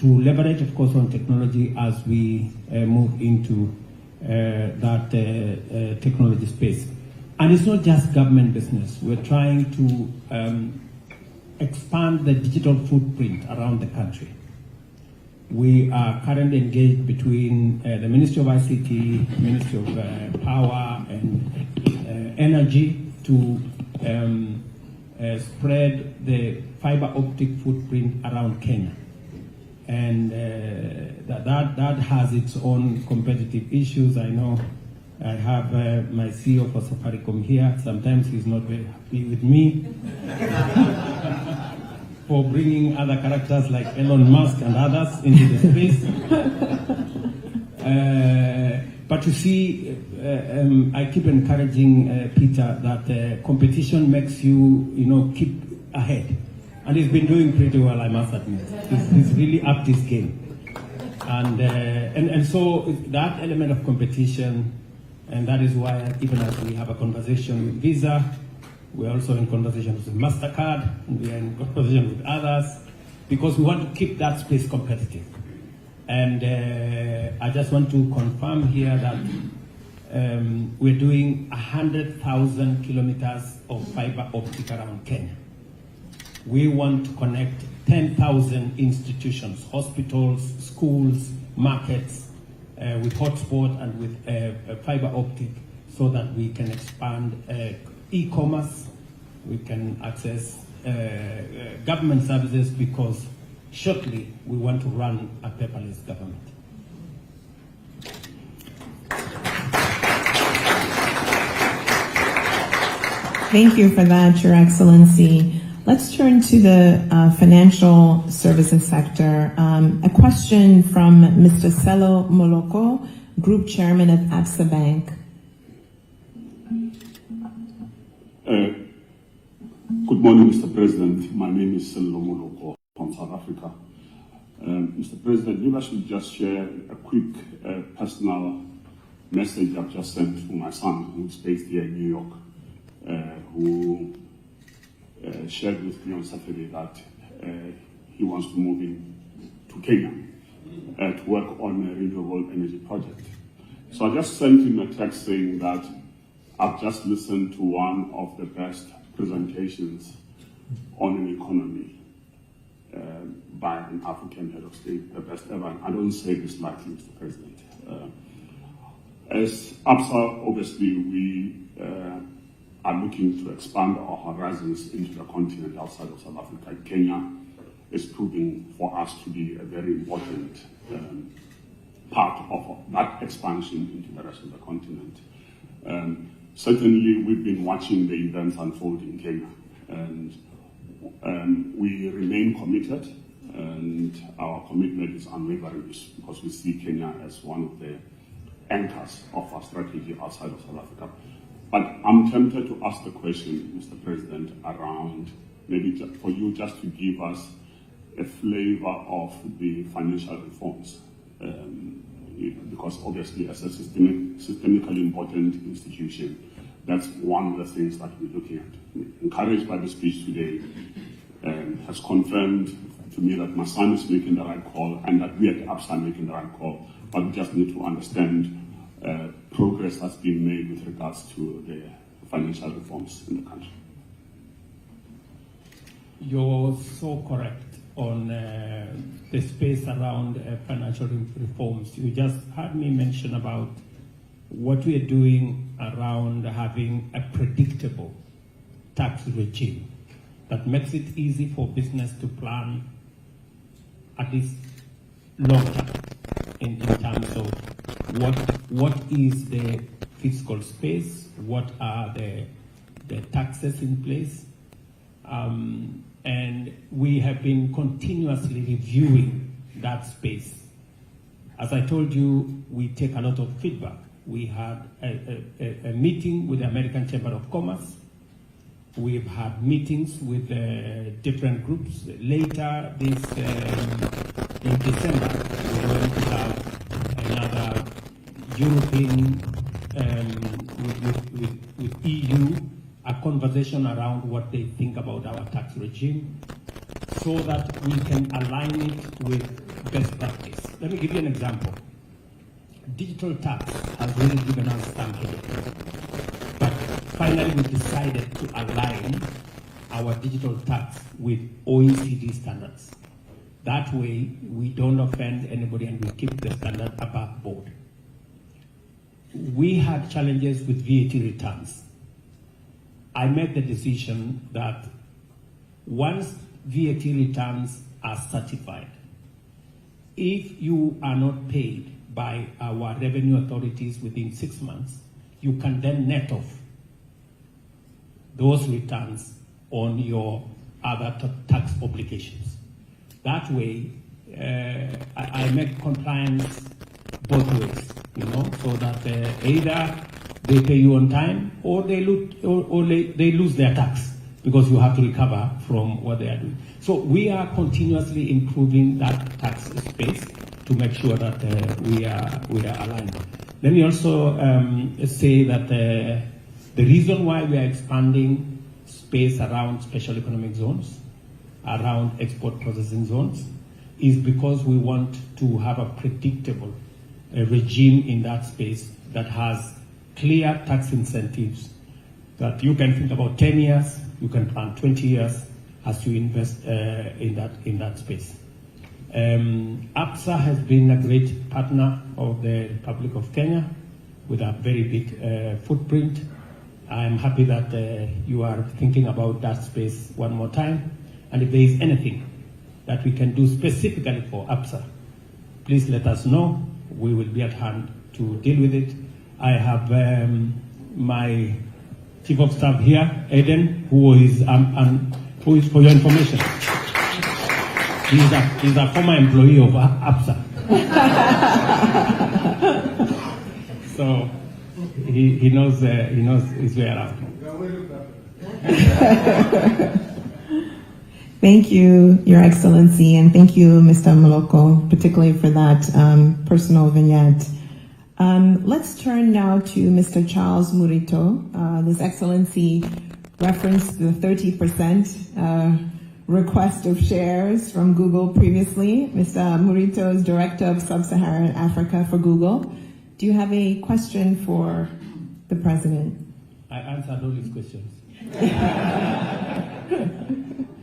to leverage, of course, on technology as we move into that technology space. And it's not just government business. We're trying to expand the digital footprint around the country. We are currently engaged between the Ministry of ICT, Ministry of Power and Energy to spread the fiber optic footprint around Kenya. And that has its own competitive issues. I know I have my CEO for Safaricom here. Sometimes he's not very happy with me for bringing other characters like Elon Musk and others into the space. But you see, I keep encouraging Peter that competition makes you, keep ahead. And he's been doing pretty well, I must admit. He's really upped his game. And so that element of competition, and that is why even as we have a conversation with Visa, we're also in conversation with MasterCard, and we are in conversation with others, because we want to keep that space competitive. And I just want to confirm here that we're doing 100,000 kilometers of fiber optic around Kenya. We want to connect 10,000 institutions, hospitals, schools, markets, with hotspot and with fiber optic, so that we can expand e-commerce, we can access government services, because shortly we want to run a paperless government. Thank you for that, Your Excellency. Let's turn to the financial services sector. A question from Mr. Sello Moloko, Group Chairman at Absa Bank. Good morning, Mr. President. My name is Sello Moloko from South Africa. Mr. President, maybe I should just share a quick personal message I've just sent to my son, who's based here in New York, who shared with me on Saturday that he wants to move in to Kenya to work on a renewable energy project. So I just sent him a text saying that I've just listened to one of the best presentations on an economy by an African head of state, the best ever. And I don't say this lightly, Mr. President. As ABSA, obviously, we are looking to expand our horizons into the continent outside of South Africa. Kenya is proving for us to be a very important part of that expansion into the rest of the continent. Certainly, we've been watching the events unfold in Kenya, and we remain committed, and our commitment is unwavering, because we see Kenya as one of the anchors of our strategy outside of South Africa. But I'm tempted to ask the question, Mr. President, around maybe for you just to give us a flavor of the financial reforms, because obviously as a systemically important institution, that's one of the things that we're looking at. Encouraged by the speech today, has confirmed to me that my son is making the right call, and that we at ABSA are making the right call, but we just need to understand progress that's been made with regards to the financial reforms in the country. You're so correct on the space around financial reforms. You just heard me mention about what we are doing around having a predictable tax regime that makes it easy for business to plan at least long term in terms of what is the fiscal space, what are the taxes in place, and we have been continuously reviewing that space. As I told you, we take a lot of feedback. We had a meeting with the American Chamber of Commerce. We've had meetings with different groups. Later this in December, we're going to have another European with EU, a conversation around what they think about our tax regime, so that we can align it with best practice. Let me give you an example. Digital tax has really given us some headache. But finally, we decided to align our digital tax with OECD standards. That way, we don't offend anybody and we keep the standard above board. We had challenges with VAT returns. I made the decision that once VAT returns are certified, if you are not paid by our revenue authorities within 6 months, you can then net off those returns on your other tax obligations. That way, I make compliance both ways, so that either they pay you on time or they lose their tax because you have to recover from what they are doing. So we are continuously improving that tax space to make sure that we are aligned. Let me also say that the reason why we are expanding space around special economic zones, around export processing zones, is because we want to have a predictable regime in that space that has clear tax incentives that you can think about 10 years, you can plan 20 years as you invest in that space. APSA has been a great partner of the Republic of Kenya with a very big footprint. I am happy that you are thinking about that space one more time. And if there is anything that we can do specifically for APSA, please let us know. We will be at hand to deal with it. I have my Chief of Staff here, Eden, who is for your information. He's a former employee of APSA. So he knows his way around. Thank you, Your Excellency, and thank you, Mr. Moloko, particularly for that personal vignette. Let's turn now to Mr. Charles Murito. His Excellency referenced the 30% request of shares from Google previously. Mr. Murito is Director of Sub-Saharan Africa for Google. Do you have a question for the President? I answered all his questions.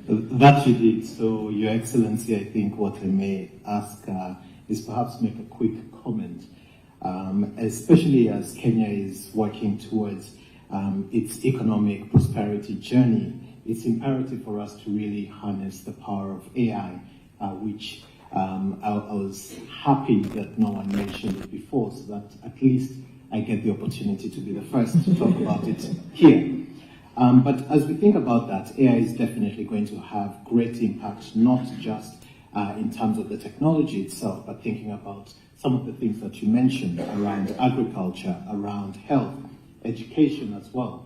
That you did. So, Your Excellency, I think what I may ask is perhaps make a quick comment, especially as Kenya is working towards its economic prosperity journey. It's imperative for us to really harness the power of AI, which I was happy that no one mentioned it before, so that at least I get the opportunity to be the first to talk about it here. But as we think about that, AI is definitely going to have great impact, not just in terms of the technology itself, but thinking about some of the things that you mentioned around agriculture, around health, education as well.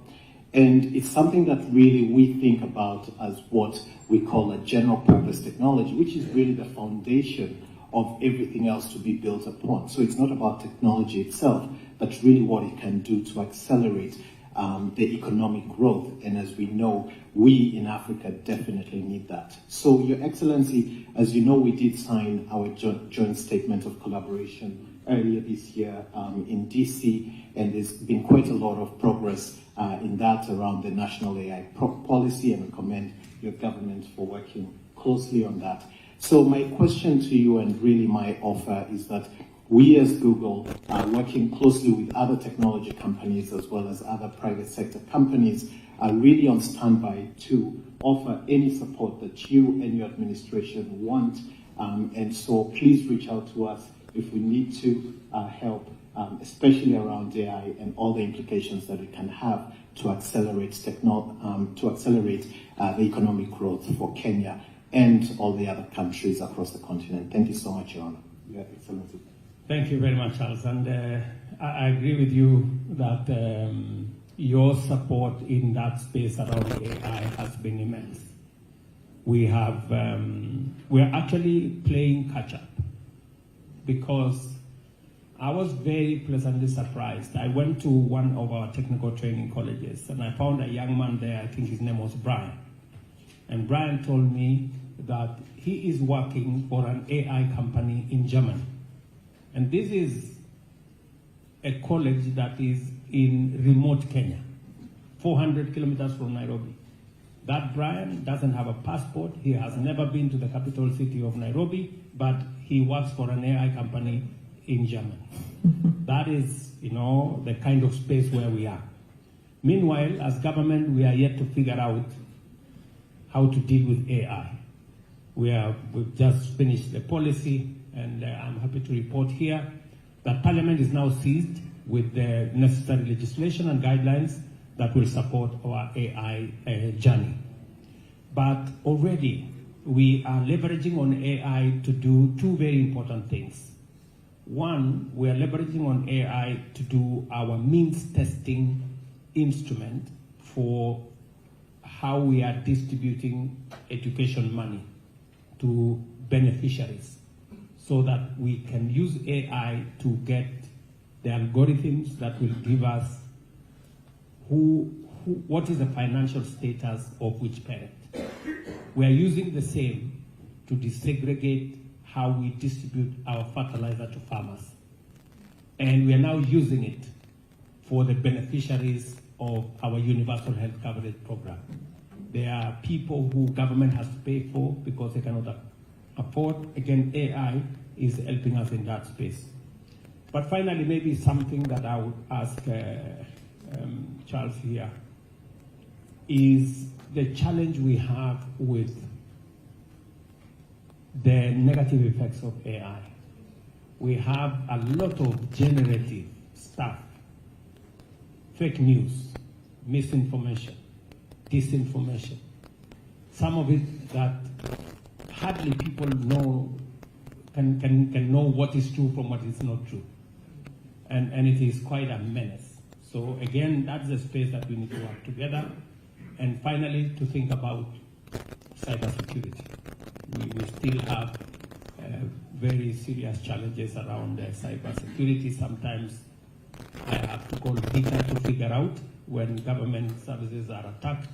And it's something that really we think about as what we call a general purpose technology, which is really the foundation of everything else to be built upon. So it's not about technology itself, but really what it can do to accelerate the economic growth. And as we know, we in Africa definitely need that. So, Your Excellency, as you know, we did sign our joint statement of collaboration earlier this year in DC, and there's been quite a lot of progress in that around the national AI policy, and I commend your government for working closely on that. So my question to you, and really my offer, is that we as Google are working closely with other technology companies as well as other private sector companies are really on standby to offer any support that you and your administration want. And so please reach out to us if we need to help, especially around AI and all the implications that it can have to accelerate the economic growth for Kenya and all the other countries across the continent. Thank you so much, Your Honor. Your Excellency. Thank you very much, Charles. And I agree with you that your support in that space around AI has been immense. We're actually playing catch up because I was very pleasantly surprised. I went to one of our technical training colleges and I found a young man there, I think his name was Brian. And Brian told me that he is working for an AI company in Germany. And this is a college that is in remote Kenya, 400 kilometers from Nairobi. That Brian doesn't have a passport. He has never been to the capital city of Nairobi, but he works for an AI company in Germany. That is, the kind of space where we are. Meanwhile, as government, we are yet to figure out how to deal with AI. We've just finished the policy, and I'm happy to report here that Parliament is now seized with the necessary legislation and guidelines that will support our AI journey. But already we are leveraging on AI to do two very important things. One, we are leveraging on AI to do our means testing instrument for how we are distributing education money to beneficiaries, so that we can use AI to get the algorithms that will give us what is the financial status of which parent. We are using the same to desegregate how we distribute our fertilizer to farmers. And we are now using it for the beneficiaries of our universal health coverage program. There are people who government has to pay for because they cannot afford. Again, AI is helping us in that space. But finally, maybe something that I would ask Charles here is the challenge we have with the negative effects of AI. We have a lot of generative stuff, fake news, misinformation, disinformation. Some of it that hardly people can know what is true from what is not true. And it is quite a menace. So again, that's the space that we need to work together. And finally, to think about cybersecurity. We still have very serious challenges around cybersecurity. Sometimes I have to call Peter to figure out when government services are attacked,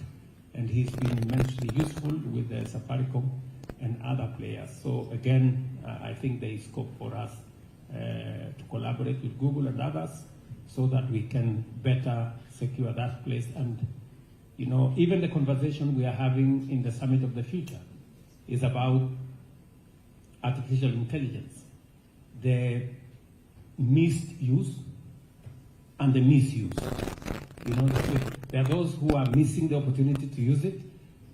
and he's been immensely useful with Safaricom and other players. So again, I think there is scope for us to collaborate with Google and others so that we can better secure that place. And even the conversation we are having in the Summit of the Future is about artificial intelligence, the misuse and the misuse. There are those who are missing the opportunity to use it,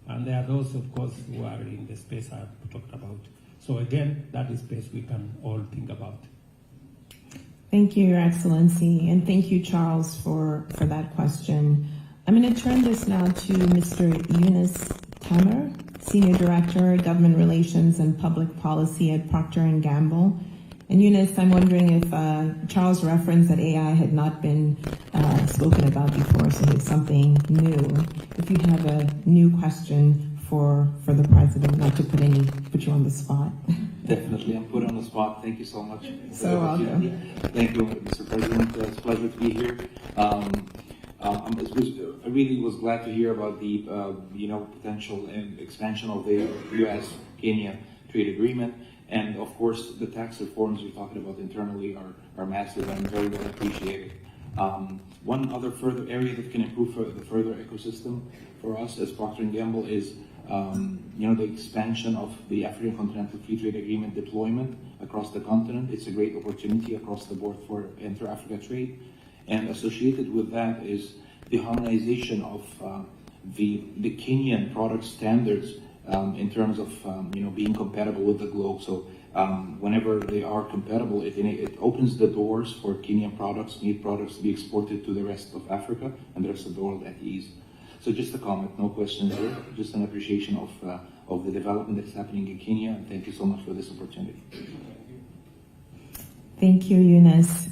and there are those, of course, who are in the space I've talked about. So again, that is space we can all think about. Thank you, Your Excellency, and thank you, Charles, for that question. I'm going to turn this now to Mr. Yunus Tamer, Senior Director, Government Relations and Public Policy at Procter & Gamble. And Yunus, I'm wondering if Charles referenced that AI had not been spoken about before, so it's something new. If you have a new question for the President, not to put you on the spot. Definitely, I'm put on the spot. Thank you so much. So welcome. Thank you, Mr. President. It's a pleasure to be here. I really was glad to hear about the potential expansion of the U.S.-Kenya trade agreement, and of course the tax reforms you're talking about internally are massive and very well appreciated. One other further area that can improve the further ecosystem for us as Procter & Gamble is the expansion of the African Continental Free Trade Agreement deployment across the continent. It's a great opportunity across the board for inter-Africa trade. And associated with that is the harmonization of the Kenyan product standards in terms of being compatible with the globe. So whenever they are compatible, it opens the doors for Kenyan products, meat products to be exported to the rest of Africa and the rest of the world at ease. So just a comment, no questions here, just an appreciation of the development that's happening in Kenya, and thank you so much for this opportunity. Thank you, Yunus.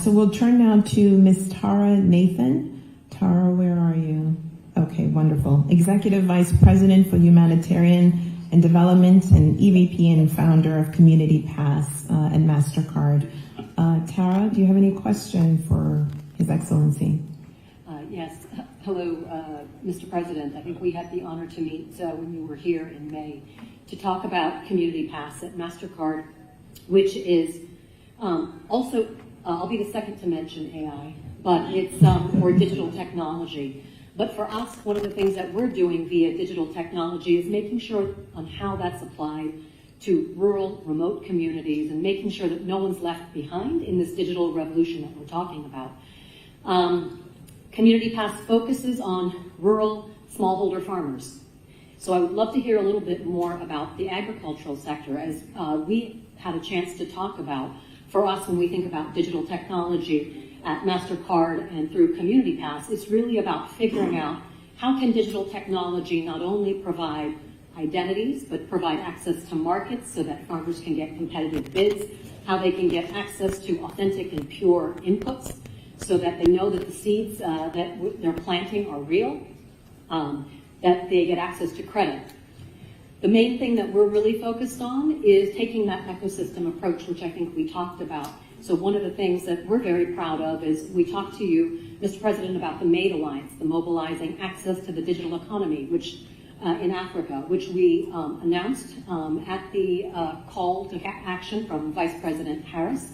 So we'll turn now to Ms. Tara Nathan. Tara, where are you? Okay, wonderful. Executive Vice President for Humanitarian and Development and EVP and founder of Community Pass and MasterCard. Tara, do you have any question for His Excellency? Yes. Hello, Mr. President. I think we had the honor to meet when you were here in May to talk about Community Pass at MasterCard, which is also, I'll be the second to mention AI, but it's or digital technology. But for us, one of the things that we're doing via digital technology is making sure on how that's applied to rural, remote communities and making sure that no one's left behind in this digital revolution that we're talking about. Community Pass focuses on rural smallholder farmers. So I would love to hear a little bit more about the agricultural sector, as we had a chance to talk about, for us when we think about digital technology at MasterCard and through Community Pass, it's really about figuring out how can digital technology not only provide identities, but provide access to markets so that farmers can get competitive bids, how they can get access to authentic and pure inputs so that they know that the seeds that they're planting are real, that they get access to credit. The main thing that we're really focused on is taking that ecosystem approach, which I think we talked about. So one of the things that we're very proud of is we talked to you, Mr. President, about the MADE Alliance, the Mobilizing Access to the Digital Economy, which in Africa, which we announced at the call to action from Vice President Harris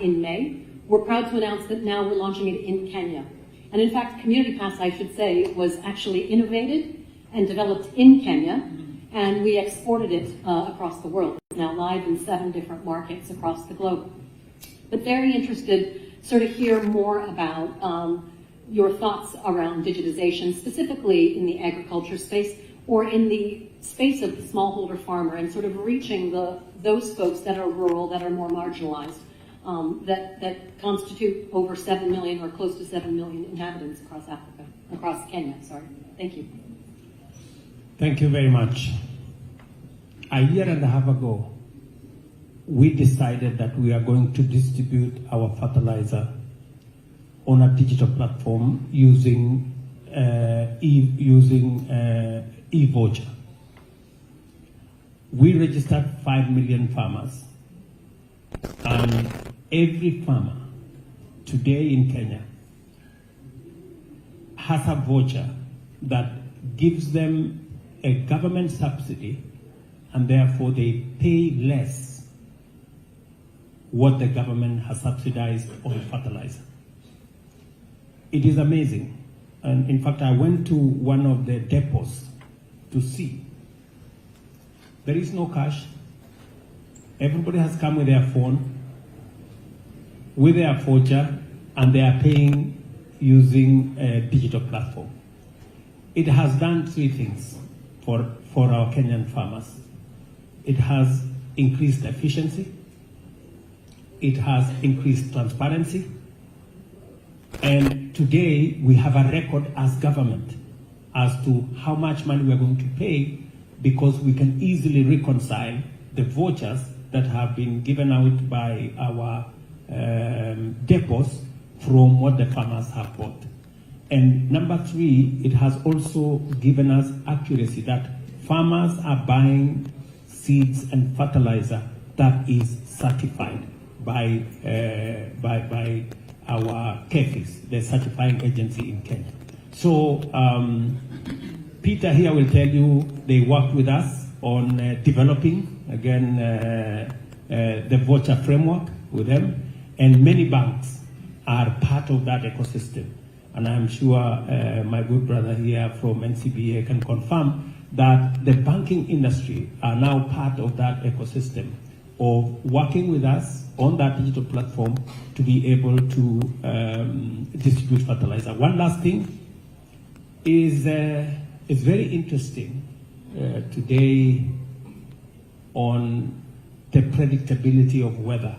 in May. We're proud to announce that now we're launching it in Kenya. And in fact, Community Pass, I should say, was actually innovated and developed in Kenya, and we exported it across the world. It's now live in 7 different markets across the globe. But very interested sort of hear more about your thoughts around digitization, specifically in the agriculture space or in the space of the smallholder farmer and sort of reaching those folks that are rural, that are more marginalized, that constitute over 7 million or close to 7 million inhabitants across Africa, across Kenya, sorry. Thank you. Thank you very much. A year and a half ago, we decided that we are going to distribute our fertilizer on a digital platform using e-voucher. We registered 5 million farmers, and every farmer today in Kenya has a voucher that gives them a government subsidy, and therefore they pay less what the government has subsidized on fertilizer. It is amazing. And in fact, I went to one of the depots to see. There is no cash. Everybody has come with their phone, with their voucher, and they are paying using a digital platform. It has done 3 things for our Kenyan farmers. It has increased efficiency, it has increased transparency, and today we have a record as government as to how much money we are going to pay, because we can easily reconcile the vouchers that have been given out by our depots from what the farmers have bought. And number 3, it has also given us accuracy that farmers are buying seeds and fertilizer that is certified by our KEFIS, the certifying agency in Kenya. So Peter here will tell you they worked with us on developing, again, the voucher framework with them, and many banks are part of that ecosystem. And I'm sure my good brother here from NCBA can confirm that the banking industry are now part of that ecosystem of working with us on that digital platform to be able to distribute fertilizer. One last thing is it's very interesting today on the predictability of weather.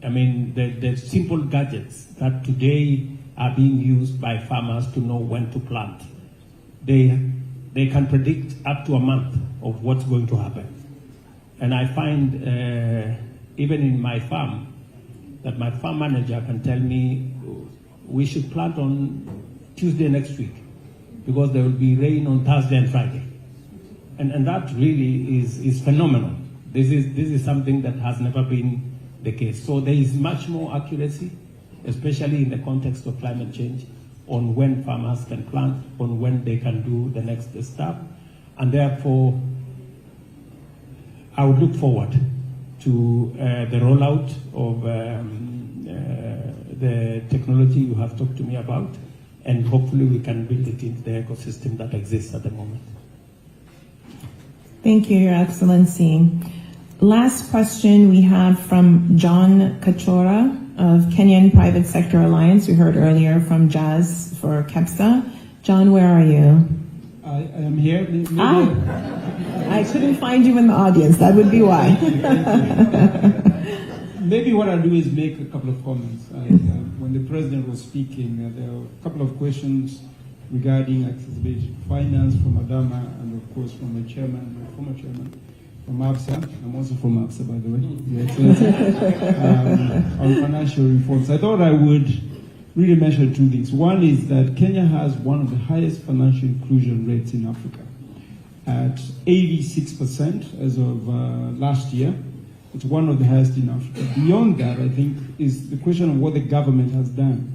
I mean, the simple gadgets that today are being used by farmers to know when to plant. They can predict up to a month of what's going to happen. And I find, even in my farm, that my farm manager can tell me we should plant on Tuesday next week because there will be rain on Thursday and Friday. And that really is phenomenal. This is something that has never been the case. So there is much more accuracy, especially in the context of climate change, on when farmers can plant, on when they can do the next step. And therefore, I would look forward to the rollout of the technology you have talked to me about, and hopefully we can build it into the ecosystem that exists at the moment. Thank you, Your Excellency. Last question we have from John Kachora of Kenyan Private Sector Alliance. We heard earlier from Jazz for KEPSA. John, where are you? I am here. I couldn't find you in the audience. That would be why. Maybe what I'll do is make a couple of comments. When the President was speaking, there were a couple of questions regarding accessibility to finance from Adama and, of course, from the chairman, the former chairman, from ABSA. I'm also from ABSA, by the way, Your Excellency, on financial reforms. I thought I would really mention two things. One is that Kenya has one of the highest financial inclusion rates in Africa at 86% as of last year. It's one of the highest in Africa. Beyond that, I think, is the question of what the government has done.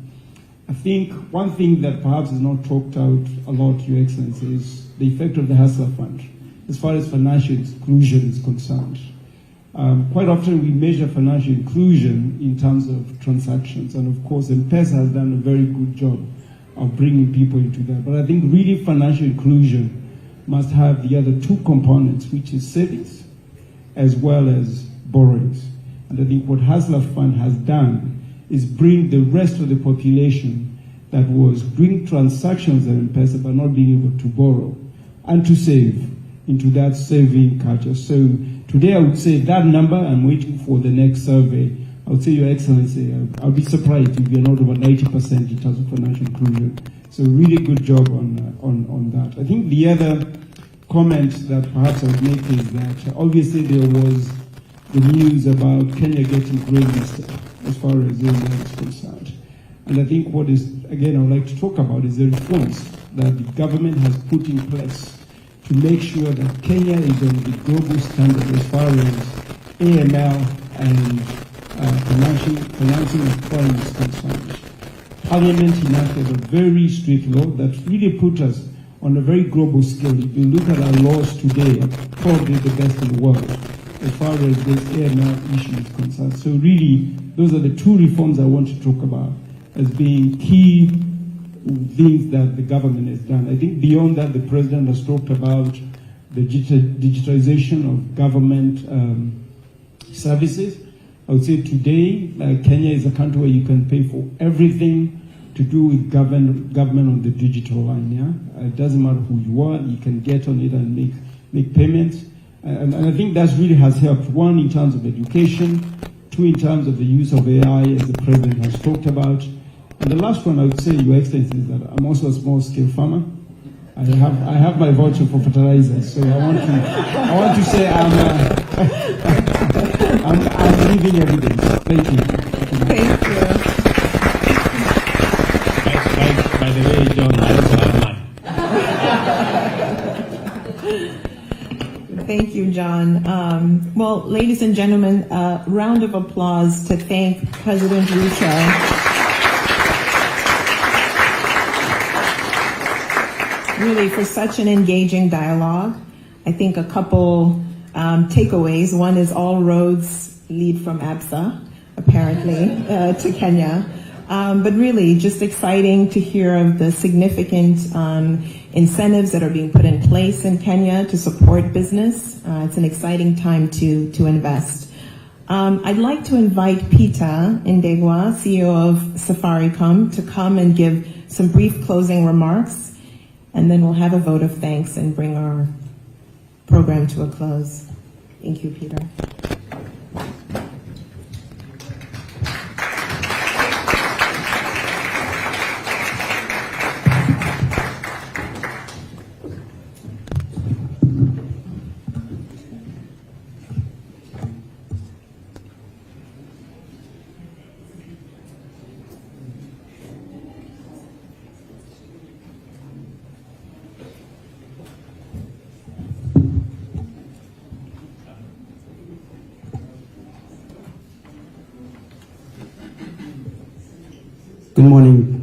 I think one thing that perhaps is not talked out a lot, Your Excellency, is the effect of the Hustler Fund as far as financial inclusion is concerned. Quite often we measure financial inclusion in terms of transactions, and of course M-Pesa has done a very good job of bringing people into that. But I think really financial inclusion must have the other two components, which is savings as well as borrowings. And I think what Hustler Fund has done is bring the rest of the population that was doing transactions at M-Pesa but not being able to borrow and to save into that saving culture. So today I would say that number, I'm waiting for the next survey. I would say, Your Excellency, I'll be surprised if you're not over 90% in terms of financial inclusion. So really good job on that. I think the other comment that perhaps I would make is that obviously there was the news about Kenya getting grey listed as far as India is concerned. And I think what is, again, I would like to talk about is the reforms that the government has put in place to make sure that Kenya is on the global standard as far as AML and financing of crime is concerned. Parliament enacted a very strict law that really put us on a very global scale. If you look at our laws today, are probably the best in the world as far as this AML issue is concerned. So really, those are the two reforms I want to talk about as being key things that the government has done. I think beyond that, the President has talked about the digitization of government services. I would say today, Kenya is a country where you can pay for everything to do with government on the digital line. Yeah, it doesn't matter who you are, you can get on it and make payments. And I think that really has helped, one, in terms of education, two, in terms of the use of AI, as the President has talked about. And the last one I would say, Your Excellency, is that I'm also a small-scale farmer. I have my voucher for fertilizers, so I want to say I'm living evidence. Thank you. Thank you. By the way, John, I also have mine. Thank you, John. Well, ladies and gentlemen, a round of applause to thank President Ruto. Really, for such an engaging dialogue. I think a couple takeaways. One is all roads lead from ABSA, apparently, to Kenya. But really, just exciting to hear of the significant incentives that are being put in place in Kenya to support business. It's an exciting time to invest. I'd like to invite Peter Ndegwa, CEO of Safaricom, to come and give some brief closing remarks. And then we'll have a vote of thanks and bring our program to a close. Thank you, Peter.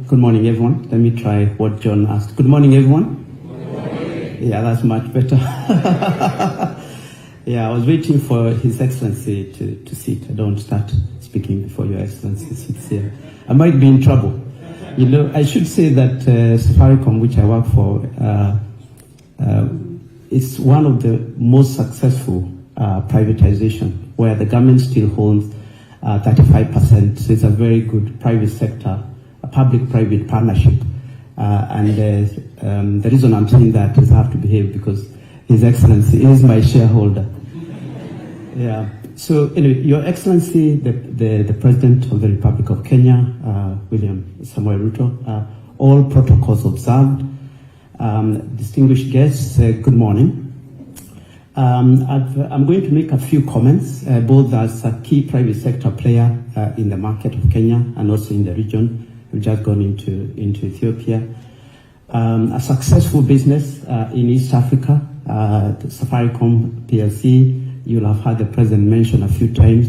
Good morning, everyone. Let me try what John asked. Good morning, everyone. Good morning. Yeah, that's much better. Yeah, I was waiting for His Excellency to sit. I don't start speaking before Your Excellency sits here. I might be in trouble. You know, I should say that Safaricom, which I work for, is one of the most successful privatization, where the government still holds 35%. So it's a very good private sector, a public-private partnership. And the reason I'm saying that is I have to behave because His Excellency is my shareholder. Yeah. So anyway, Your Excellency, the President of the Republic of Kenya, William Samoei Ruto, all protocols observed. Distinguished guests, good morning. I'm going to make a few comments, both as a key private sector player in the market of Kenya and also in the region. We've just gone into Ethiopia. A successful business in East Africa, Safaricom PLC, you'll have heard the President mention a few times,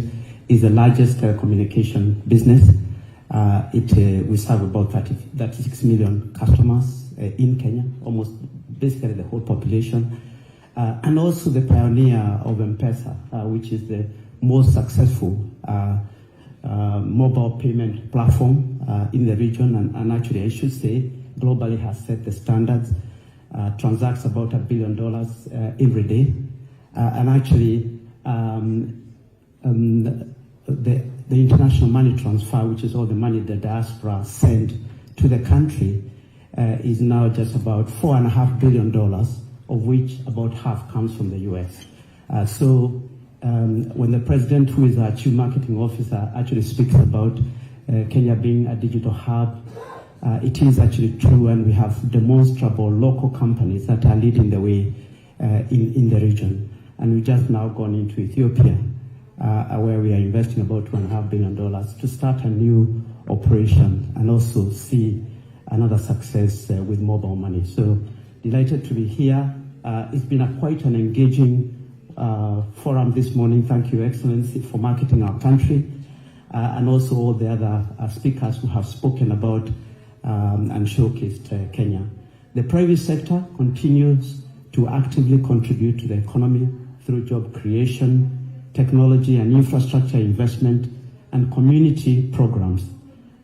is the largest telecommunication business. We serve about 36 million customers in Kenya, almost basically the whole population. And also the pioneer of M-Pesa, which is the most successful mobile payment platform in the region, and actually I should say globally has set the standards, transacts about $1 billion every day, and actually the international money transfer, which is all the money the diaspora send to the country, is now just about $4.5 billion, of which about half comes from the US. So when the President, who is our Chief Marketing Officer, actually speaks about Kenya being a digital hub, it is actually true, and we have demonstrable local companies that are leading the way in the region. And we've just now gone into Ethiopia, where we are investing about $2.5 billion to start a new operation and also see another success with mobile money. So delighted to be here. It's been quite an engaging forum this morning. Thank you, Excellency, for marketing our country, and also all the other speakers who have spoken about and showcased Kenya. The private sector continues to actively contribute to the economy through job creation, technology and infrastructure investment, and community programs.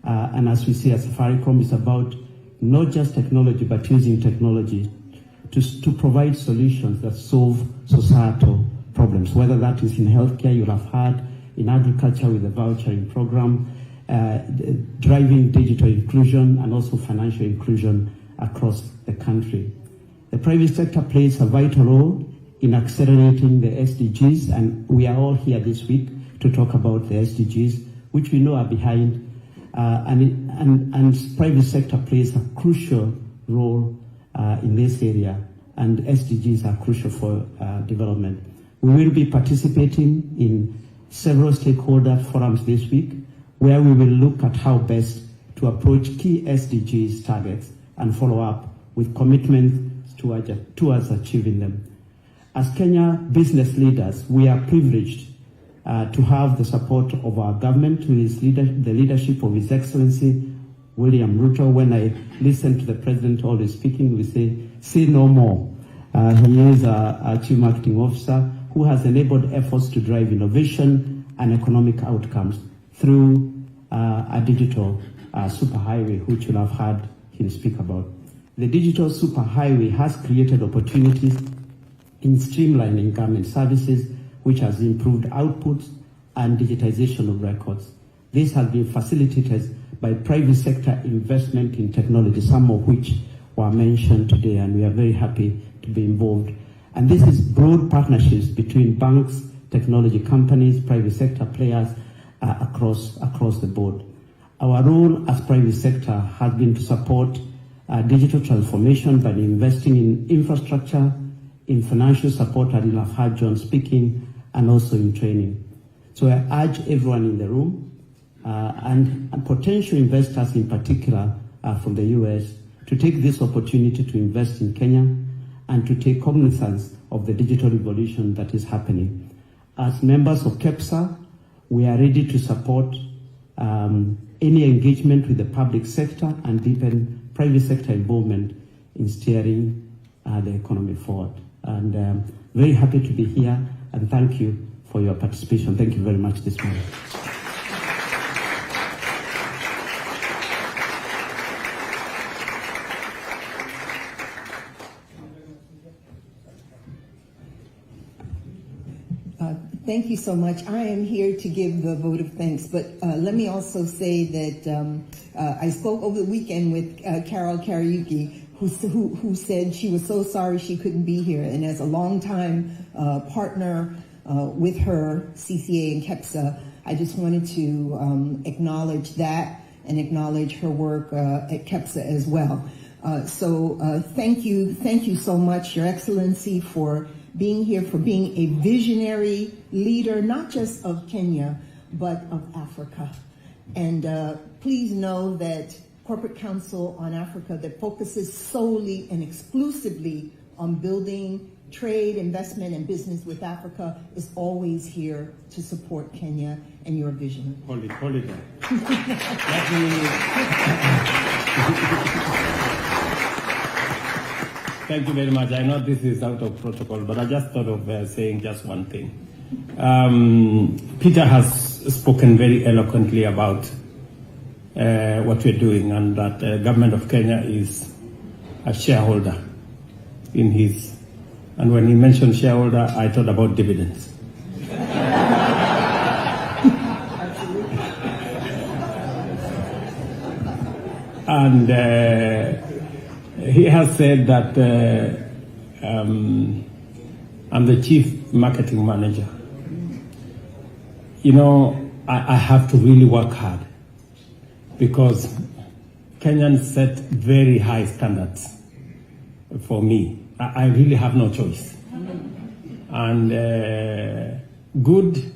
And as we see at Safaricom, it's about not just technology, but using technology to provide solutions that solve societal problems, whether that is in healthcare, you'll have heard, in agriculture with the vouchering program, driving digital inclusion and also financial inclusion across the country. The private sector plays a vital role in accelerating the SDGs, and we are all here this week to talk about the SDGs, which we know are behind, and private sector plays a crucial role in this area, and SDGs are crucial for development. We will be participating in several stakeholder forums this week, where we will look at how best to approach key SDGs targets and follow up with commitments towards achieving them. As Kenya business leaders, we are privileged to have the support of our government, the leadership of His Excellency William Ruto. When I listen to the President always speaking, we say no more. He is our Chief Marketing Officer who has enabled efforts to drive innovation and economic outcomes through a digital superhighway, which you'll have heard him speak about. The digital superhighway has created opportunities in streamlining government services, which has improved outputs and digitization of records. This has been facilitated by private sector investment in technology, some of which were mentioned today, and we are very happy to be involved. And this is broad partnerships between banks, technology companies, private sector players across the board. Our role as private sector has been to support digital transformation by investing in infrastructure, in financial support, and you'll have heard John speaking, and also in training. So I urge everyone in the room and potential investors in particular from the US to take this opportunity to invest in Kenya and to take cognizance of the digital revolution that is happening. As members of KEPSA, we are ready to support any engagement with the public sector and deepen private sector involvement in steering the economy forward. And very happy to be here. and thank you for your participation. Thank you very much this morning. Thank you so much. I am here to give the vote of thanks, but let me also say that I spoke over the weekend with Carol Kariuki, who said she was so sorry she couldn't be here, and as a longtime partner with her, CCA and KEPSA, I just wanted to acknowledge that and acknowledge her work at KEPSA as well. So thank you so much, Your Excellency, for being here, for being a visionary leader, not just of Kenya, but of Africa. And please know that Corporate Council on Africa that focuses solely and exclusively on building trade, investment, and business with Africa is always here to support Kenya and your vision. Hold it there. Thank you very much. I know this is out of protocol, but I just thought of saying just one thing. Peter has spoken very eloquently about what we're doing, and that government of Kenya is a shareholder in his. And when he mentioned shareholder, I thought about dividends. And he has said that I'm the chief marketing manager. You know, I have to really work hard because Kenyans set very high standards for me. I really have no choice. And good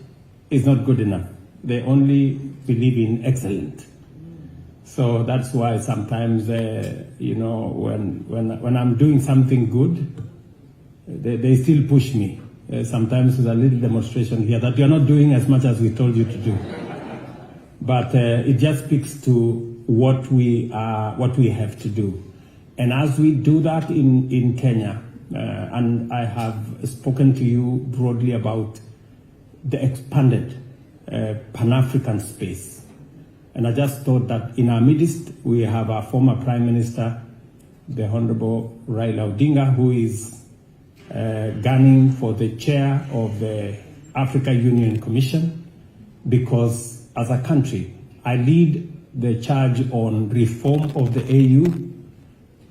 is not good enough. They only believe in excellent. So that's why sometimes, you know, when I'm doing something good, they still push me. Sometimes with a little demonstration here that you're not doing as much as we told you to do. But it just speaks to what we have to do. And as we do that in Kenya, and I have spoken to you broadly about the expanded Pan-African space. And I just thought that in our midst, we have our former Prime Minister, the Honorable Raila Odinga, who is gunning for the chair of the Africa Union Commission, because as a country, I lead the charge on reform of the AU,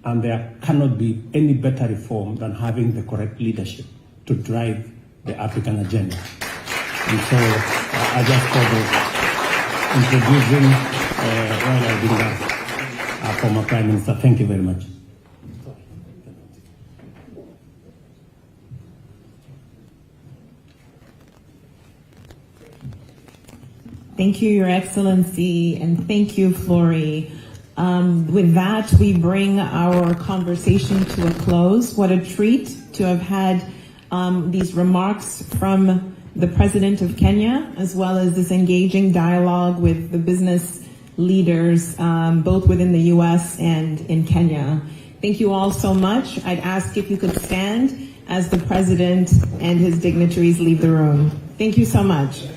and there cannot be any better reform than having the correct leadership to drive the African agenda. And so I just thought of introducing Raila Odinga, our former Prime Minister. Thank you very much. Thank you, Your Excellency, and thank you, Flory. With that, we bring our conversation to a close. What a treat to have had these remarks from the President of Kenya, as well as this engaging dialogue with the business leaders, both within the U.S. and in Kenya. Thank you all so much. I'd ask if you could stand as the President and his dignitaries leave the room. Thank you so much.